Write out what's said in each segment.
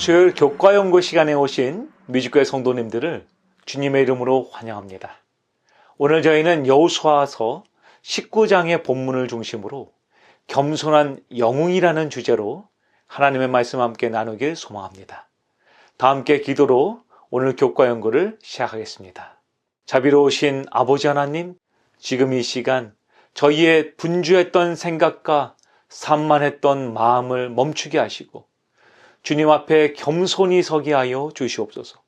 수요일 교과연구 시간에 오신 뮤직교회 성도님들을 주님의 이름으로 환영합니다. 오늘 저희는 여호수아서 19장의 본문을 중심으로 겸손한 영웅이라는 주제로 하나님의 말씀 함께 나누길 소망합니다. 다 함께 기도로 오늘 교과연구를 시작하겠습니다. 자비로우신 아버지 하나님, 지금 이 시간 저희의 분주했던 생각과 산만했던 마음을 멈추게 하시고 주님 앞에 겸손히 서게 하여 주시옵소서.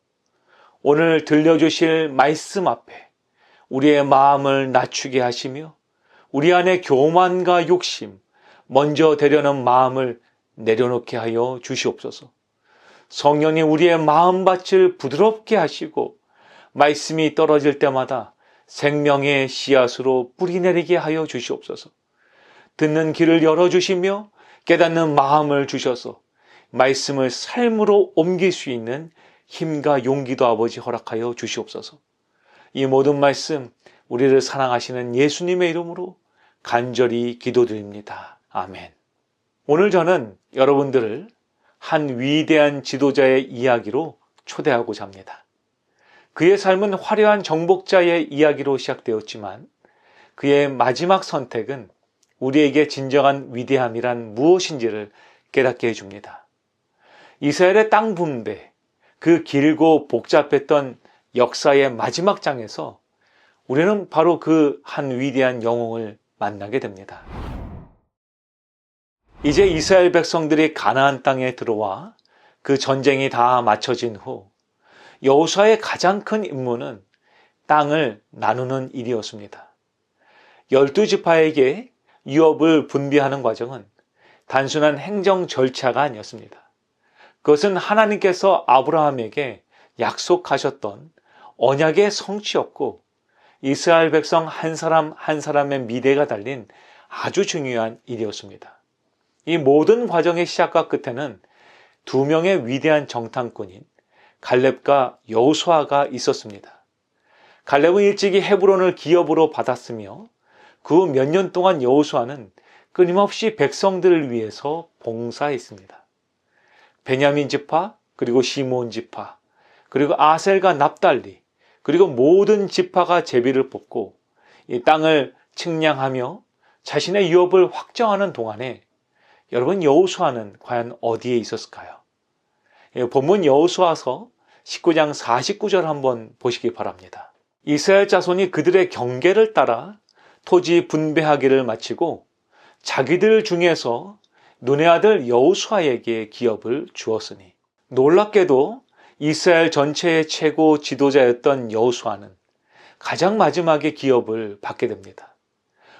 오늘 들려주실 말씀 앞에 우리의 마음을 낮추게 하시며 우리 안에 교만과 욕심, 먼저 되려는 마음을 내려놓게 하여 주시옵소서. 성령이 우리의 마음밭을 부드럽게 하시고 말씀이 떨어질 때마다 생명의 씨앗으로 뿌리내리게 하여 주시옵소서. 듣는 귀를 열어주시며 깨닫는 마음을 주셔서 말씀을 삶으로 옮길 수 있는 힘과 용기도 아버지 허락하여 주시옵소서. 이 모든 말씀 우리를 사랑하시는 예수님의 이름으로 간절히 기도드립니다. 아멘. 오늘 저는 여러분들을 한 위대한 지도자의 이야기로 초대하고자 합니다. 그의 삶은 화려한 정복자의 이야기로 시작되었지만 그의 마지막 선택은 우리에게 진정한 위대함이란 무엇인지를 깨닫게 해줍니다. 이스라엘의 땅 분배, 그 길고 복잡했던 역사의 마지막 장에서 우리는 바로 그 한 위대한 영웅을 만나게 됩니다. 이제 이스라엘 백성들이 가나안 땅에 들어와 그 전쟁이 다 마쳐진 후 여호수아의 가장 큰 임무는 땅을 나누는 일이었습니다. 12지파에게 유업을 분배하는 과정은 단순한 행정 절차가 아니었습니다. 그것은 하나님께서 아브라함에게 약속하셨던 언약의 성취였고 이스라엘 백성 한 사람 한 사람의 미래가 달린 아주 중요한 일이었습니다. 이 모든 과정의 시작과 끝에는 두 명의 위대한 정탐꾼인 갈렙과 여호수아가 있었습니다. 갈렙은 일찍이 헤브론을 기업으로 받았으며 그 후 몇 년 동안 여호수아는 끊임없이 백성들을 위해서 봉사했습니다. 베냐민 지파, 그리고 시므온 지파, 그리고 아셀과 납달리, 그리고 모든 지파가 제비를 뽑고 이 땅을 측량하며 자신의 유업을 확정하는 동안에 여러분 여호수아는 과연 어디에 있었을까요? 본문 여호수아서 19장 49절 한번 보시기 바랍니다. 이스라엘 자손이 그들의 경계를 따라 토지 분배하기를 마치고 자기들 중에서 눈의 아들 여호수아에게 기업을 주었으니 놀랍게도 이스라엘 전체의 최고 지도자였던 여호수아는 가장 마지막에 기업을 받게 됩니다.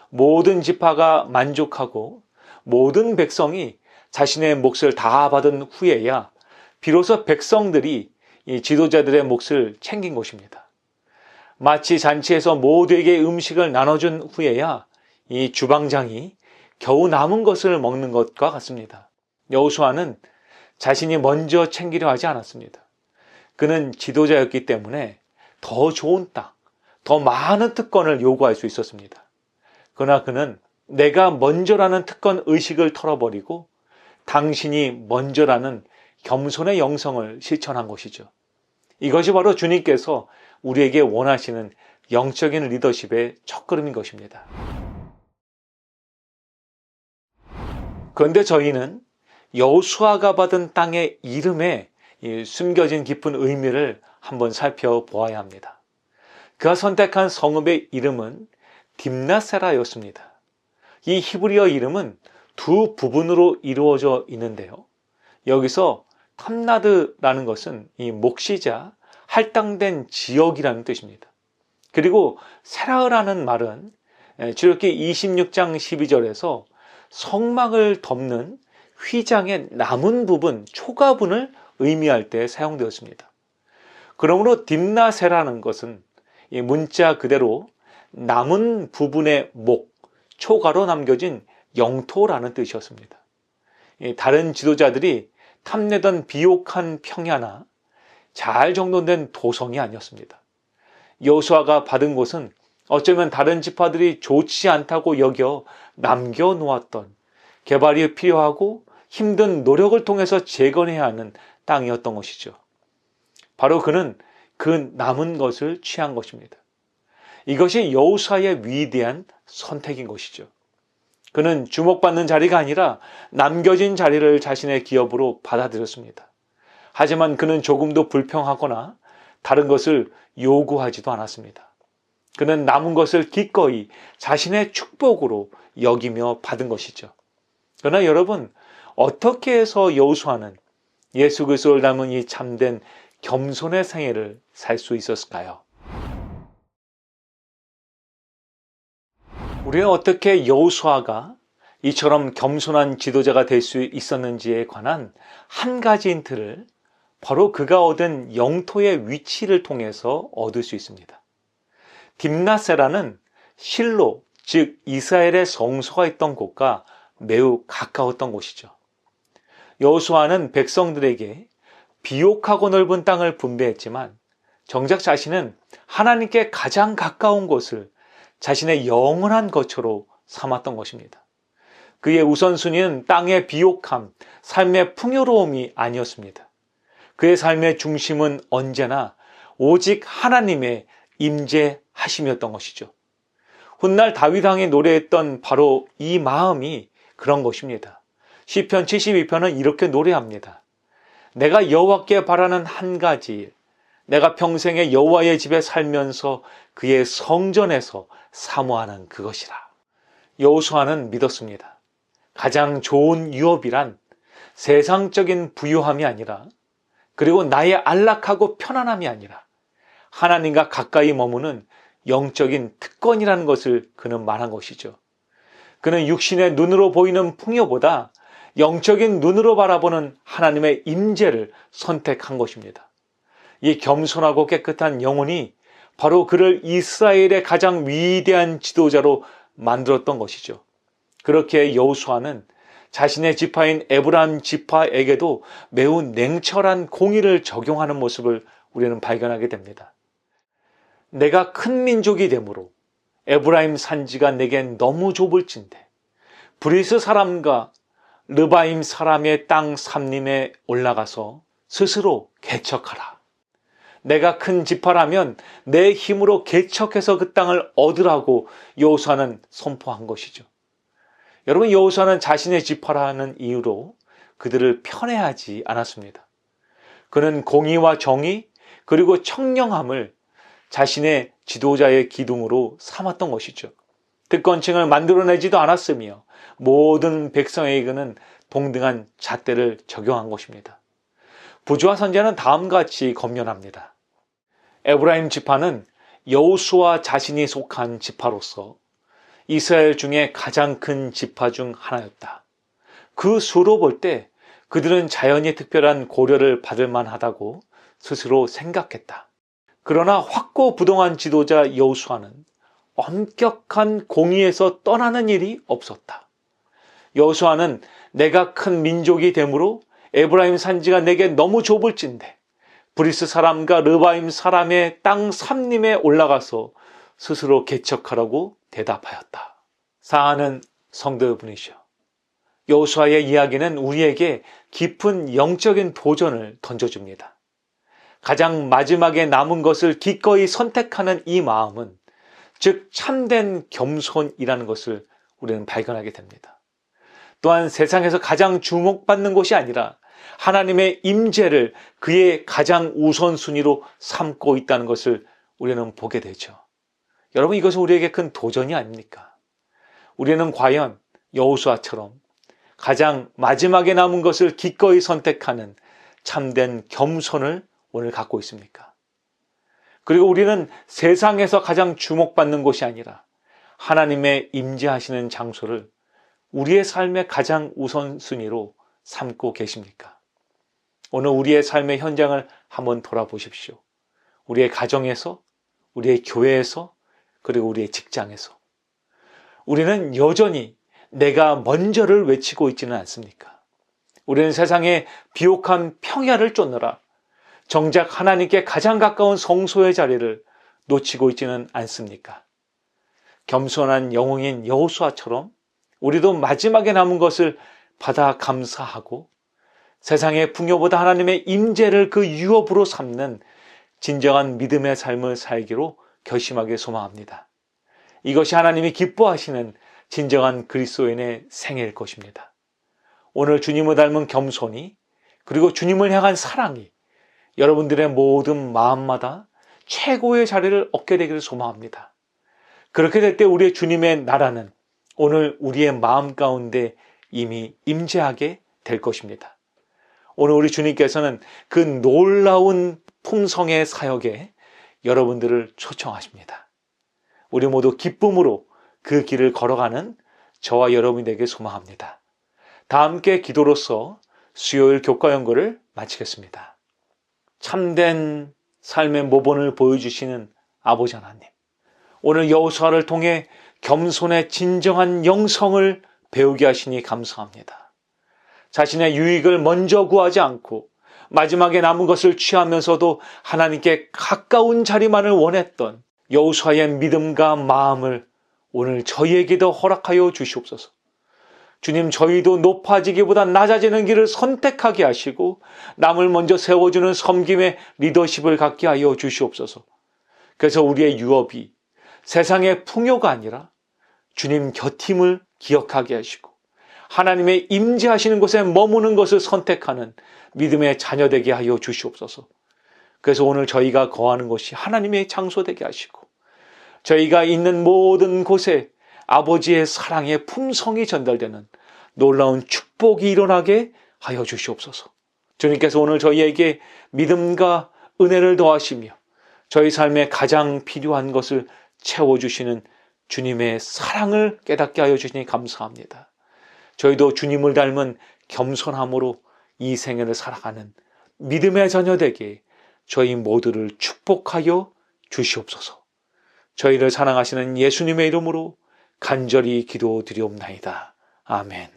모든 지파가 만족하고 모든 백성이 자신의 몫을 다 받은 후에야 비로소 백성들이 이 지도자들의 몫을 챙긴 것입니다. 마치 잔치에서 모두에게 음식을 나눠준 후에야 이 주방장이 겨우 남은 것을 먹는 것과 같습니다. 여호수아는 자신이 먼저 챙기려 하지 않았습니다. 그는 지도자였기 때문에 더 좋은 땅, 더 많은 특권을 요구할 수 있었습니다. 그러나 그는 내가 먼저라는 특권 의식을 털어버리고 당신이 먼저라는 겸손의 영성을 실천한 것이죠. 이것이 바로 주님께서 우리에게 원하시는 영적인 리더십의 첫걸음인 것입니다. 그런데 저희는 여호수아가 받은 땅의 이름에 숨겨진 깊은 의미를 한번 살펴보아야 합니다. 그가 선택한 성읍의 이름은 딥나세라였습니다. 이 히브리어 이름은 두 부분으로 이루어져 있는데요. 여기서 탐나드라는 것은 이 목시자, 할당된 지역이라는 뜻입니다. 그리고 세라라는 말은 출애굽기 26장 12절에서 성막을 덮는 휘장의 남은 부분, 초가분을 의미할 때 사용되었습니다. 그러므로 딥나세라는 것은 이 문자 그대로 남은 부분의 목, 초가로 남겨진 영토라는 뜻이었습니다. 다른 지도자들이 탐내던 비옥한 평야나 잘 정돈된 도성이 아니었습니다. 여호수아가 받은 곳은 어쩌면 다른 지파들이 좋지 않다고 여겨 남겨놓았던 개발이 필요하고 힘든 노력을 통해서 재건해야 하는 땅이었던 것이죠. 바로 그는 그 남은 것을 취한 것입니다. 이것이 여호수아의 위대한 선택인 것이죠. 그는 주목받는 자리가 아니라 남겨진 자리를 자신의 기업으로 받아들였습니다. 하지만 그는 조금도 불평하거나 다른 것을 요구하지도 않았습니다. 그는 남은 것을 기꺼이 자신의 축복으로 여기며 받은 것이죠. 그러나 여러분, 어떻게 해서 여호수아는 예수 그리스도를 닮은 이 참된 겸손의 생애를 살 수 있었을까요? 우리는 어떻게 여호수아가 이처럼 겸손한 지도자가 될 수 있었는지에 관한 한 가지 힌트를 바로 그가 얻은 영토의 위치를 통해서 얻을 수 있습니다. 딥나세라는 실로, 즉 이스라엘의 성소가 있던 곳과 매우 가까웠던 곳이죠. 여호수아는 백성들에게 비옥하고 넓은 땅을 분배했지만 정작 자신은 하나님께 가장 가까운 곳을 자신의 영원한 거처로 삼았던 것입니다. 그의 우선순위는 땅의 비옥함, 삶의 풍요로움이 아니었습니다. 그의 삶의 중심은 언제나 오직 하나님의 임재하심이었던 것이죠. 훗날 다윗 왕이 노래했던 바로 이 마음이 그런 것입니다. 시편 72편은 이렇게 노래합니다. 내가 여호와께 바라는 한 가지 일, 내가 평생에 여호와의 집에 살면서 그의 성전에서 사모하는 그것이라. 여호수아는 믿었습니다. 가장 좋은 유업이란 세상적인 부유함이 아니라, 그리고 나의 안락하고 편안함이 아니라 하나님과 가까이 머무는 영적인 특권이라는 것을 그는 말한 것이죠. 그는 육신의 눈으로 보이는 풍요보다 영적인 눈으로 바라보는 하나님의 임재를 선택한 것입니다. 이 겸손하고 깨끗한 영혼이 바로 그를 이스라엘의 가장 위대한 지도자로 만들었던 것이죠. 그렇게 여호수아는 자신의 지파인 에브라임 지파에게도 매우 냉철한 공의를 적용하는 모습을 우리는 발견하게 됩니다. 내가 큰 민족이 되므로 에브라임 산지가 내겐 너무 좁을진대 브리스 사람과 르바임 사람의 땅 삼림에 올라가서 스스로 개척하라. 내가 큰 지파라면 내 힘으로 개척해서 그 땅을 얻으라고 여호수아는 선포한 것이죠. 여러분, 여호수아는 자신의 지파라는 이유로 그들을 편애하지 않았습니다. 그는 공의와 정의 그리고 청량함을 자신의 지도자의 기둥으로 삼았던 것이죠. 특권층을 만들어내지도 않았으며 모든 백성에게는 동등한 잣대를 적용한 것입니다. 부조와 선지자는 다음과 같이 권면합니다. 에브라임 지파는 여호수아 자신이 속한 지파로서 이스라엘 중에 가장 큰 지파 중 하나였다. 그 수로 볼 때 그들은 자연히 특별한 고려를 받을 만하다고 스스로 생각했다. 그러나 확고부동한 지도자 여호수아는 엄격한 공의에서 떠나는 일이 없었다. 여호수아는 내가 큰 민족이 되므로 에브라임 산지가 내게 너무 좁을진대 브리스 사람과 르바임 사람의 땅 삼림에 올라가서 스스로 개척하라고 대답하였다. 사랑하는 성도 여러분이시여, 여호수아의 이야기는 우리에게 깊은 영적인 도전을 던져줍니다. 가장 마지막에 남은 것을 기꺼이 선택하는 이 마음은 즉 참된 겸손이라는 것을 우리는 발견하게 됩니다. 또한 세상에서 가장 주목받는 것이 아니라 하나님의 임재를 그의 가장 우선순위로 삼고 있다는 것을 우리는 보게 되죠. 여러분, 이것은 우리에게 큰 도전이 아닙니까? 우리는 과연 여호수아처럼 가장 마지막에 남은 것을 기꺼이 선택하는 참된 겸손을 오늘 갖고 있습니까? 그리고 우리는 세상에서 가장 주목받는 곳이 아니라 하나님의 임재하시는 장소를 우리의 삶의 가장 우선순위로 삼고 계십니까? 오늘 우리의 삶의 현장을 한번 돌아보십시오. 우리의 가정에서, 우리의 교회에서, 그리고 우리의 직장에서 우리는 여전히 내가 먼저를 외치고 있지는 않습니까? 우리는 세상의 비옥한 평야를 쫓느라 정작 하나님께 가장 가까운 성소의 자리를 놓치고 있지는 않습니까? 겸손한 영웅인 여호수아처럼 우리도 마지막에 남은 것을 받아 감사하고 세상의 풍요보다 하나님의 임재를 그 유업으로 삼는 진정한 믿음의 삶을 살기로 결심하길 소망합니다. 이것이 하나님이 기뻐하시는 진정한 그리스도인의 생애일 것입니다. 오늘 주님을 닮은 겸손이, 그리고 주님을 향한 사랑이 여러분들의 모든 마음마다 최고의 자리를 얻게 되기를 소망합니다. 그렇게 될 때 우리의 주님의 나라는 오늘 우리의 마음 가운데 이미 임재하게 될 것입니다. 오늘 우리 주님께서는 그 놀라운 풍성의 사역에 여러분들을 초청하십니다. 우리 모두 기쁨으로 그 길을 걸어가는 저와 여러분이 되길 소망합니다. 다 함께 기도로서 수요일 교과 연구를 마치겠습니다. 참된 삶의 모본을 보여주시는 아버지 하나님, 오늘 여호수아를 통해 겸손의 진정한 영성을 배우게 하시니 감사합니다. 자신의 유익을 먼저 구하지 않고 마지막에 남은 것을 취하면서도 하나님께 가까운 자리만을 원했던 여호수아의 믿음과 마음을 오늘 저희에게도 허락하여 주시옵소서. 주님, 저희도 높아지기보다 낮아지는 길을 선택하게 하시고 남을 먼저 세워주는 섬김의 리더십을 갖게 하여 주시옵소서. 그래서 우리의 유업이 세상의 풍요가 아니라 주님 곁임을 기억하게 하시고 하나님의 임재하시는 곳에 머무는 것을 선택하는 믿음의 자녀 되게 하여 주시옵소서. 그래서 오늘 저희가 거하는 곳이 하나님의 장소 되게 하시고 저희가 있는 모든 곳에 아버지의 사랑의 품성이 전달되는 놀라운 축복이 일어나게 하여 주시옵소서. 주님께서 오늘 저희에게 믿음과 은혜를 더하시며 저희 삶에 가장 필요한 것을 채워주시는 주님의 사랑을 깨닫게 하여 주시니 감사합니다. 저희도 주님을 닮은 겸손함으로 이 생애를 살아가는 믿음의 자녀 되게 저희 모두를 축복하여 주시옵소서. 저희를 사랑하시는 예수님의 이름으로 간절히 기도드리옵나이다. 아멘.